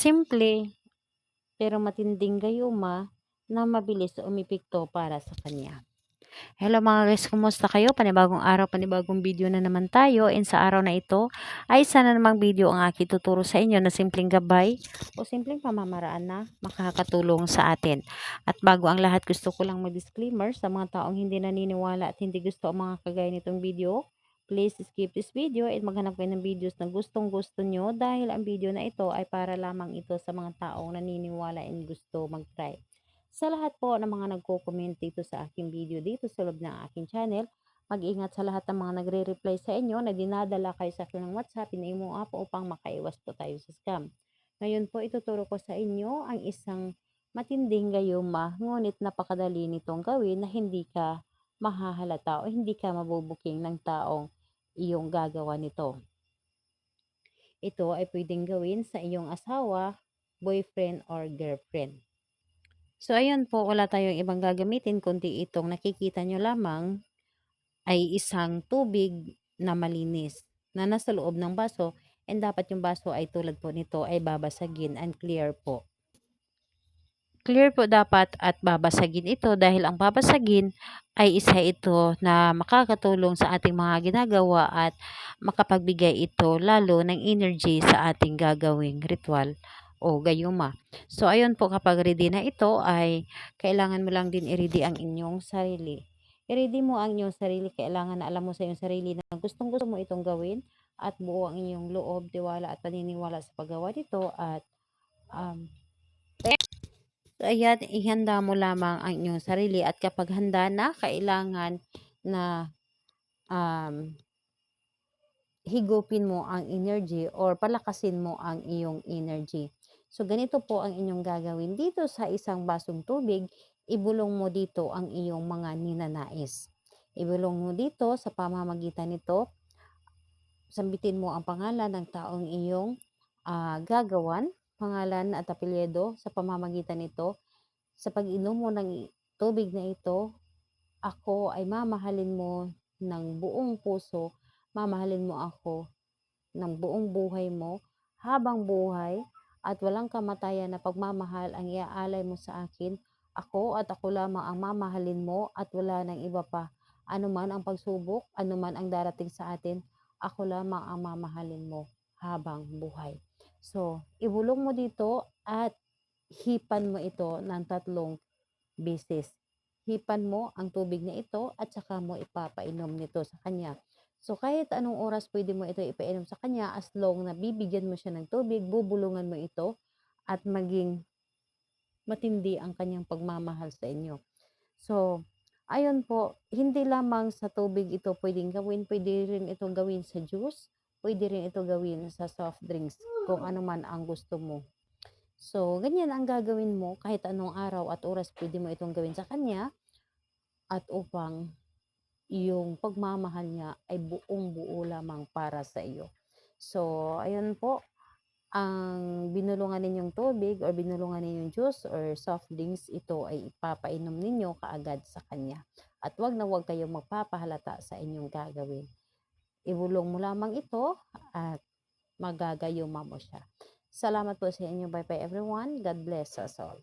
simple pero matinding gayuma na mabilis umepekto para sa kanya. Hello mga guys, kumusta kayo? Panibagong araw, panibagong video na naman tayo. And sa araw na ito ay sana namang video ang aking tuturo sa inyo na simpleng gabay o simpleng pamamaraan na makakatulong sa atin. At bago ang lahat, gusto ko lang mag-disclaimer sa mga taong hindi naniniwala at hindi gusto ang mga kagaya nitong video. Please skip this video at maghanap kayo ng videos na gustong gusto nyo dahil ang video na ito ay para lamang ito sa mga taong naniniwala and gusto mag-try. Sa lahat po ng mga nagko-comment dito sa aking video dito sa loob ng aking channel, mag-ingat sa lahat ng mga nagre-reply sa inyo na dinadala kayo sa akin ng WhatsApp, imo po upang makaiwas po tayo sa scam. Ngayon po ituturo ko sa inyo ang isang matinding gayuma, ngunit napakadali nitong gawin na hindi ka mahahalata o hindi ka mabubuking ng taong iyong gagawa nito. Ito ay pwedeng gawin sa iyong asawa, boyfriend, or girlfriend. So, ayun po, wala tayong ibang gagamitin kundi itong nakikita nyo lamang ay isang tubig na malinis na nasa loob ng baso, and dapat yung baso ay tulad po nito ay babasagin and clear po. Clear po dapat at babasagin ito dahil ang babasagin ay isa ito na makakatulong sa ating mga ginagawa at makapagbigay ito lalo ng energy sa ating gagawing ritual o gayuma. So ayun po, kapag ready na ito ay kailangan mo lang din i-ready ang inyong sarili. I-ready mo ang inyong sarili, kailangan na alam mo sa iyong sarili na gustong gusto mo itong gawin at buo ang inyong loob, tiwala at paniniwala sa paggawa nito at so, ayan, ihanda mo lamang ang inyong sarili at kapag handa na, kailangan na higupin mo ang energy or palakasin mo ang iyong energy. So, ganito po ang inyong gagawin. Dito sa isang basong tubig, ibulong mo dito ang iyong mga ninanais. Ibulong mo dito sa pamamagitan nito, sambitin mo ang pangalan ng taong iyong gagawan, pangalan at apelyido sa pamamagitan nito. Sa pag-inom mo ng tubig na ito, ako ay mamahalin mo ng buong puso, mamahalin mo ako ng buong buhay mo, habang buhay at walang kamatayan na pagmamahal ang iaalay mo sa akin. Ako at ako lamang ang mamahalin mo at wala nang iba pa. Anuman ang pagsubok, anuman ang darating sa atin, ako lamang ang mamahalin mo habang buhay. So, ibulong mo dito at hipan mo ito ng 3 beses. Hipan mo ang tubig na ito at saka mo ipapainom nito sa kanya. So, kahit anong oras pwede mo ito ipainom sa kanya as long na bibigyan mo siya ng tubig, bubulungan mo ito at maging matindi ang kanyang pagmamahal sa inyo. So, ayun po, hindi lamang sa tubig ito pwedeng gawin, pwede rin ito gawin sa juice, pwede rin ito gawin sa soft drinks, kung ano man ang gusto mo. So, ganyan ang gagawin mo kahit anong araw at oras pwede mo itong gawin sa kanya at upang yung pagmamahal niya ay buong-buo lamang para sa iyo. So, ayun po, ang binulungan ninyong tubig or binulungan ninyong juice or soft drinks, ito ay ipapainom ninyo kaagad sa kanya. At wag na wag kayong magpapahalata sa inyong gagawin. Ibulong mo lamang ito at magagayuma mo siya. Salamat po sa inyo. Bye bye everyone. God bless us all.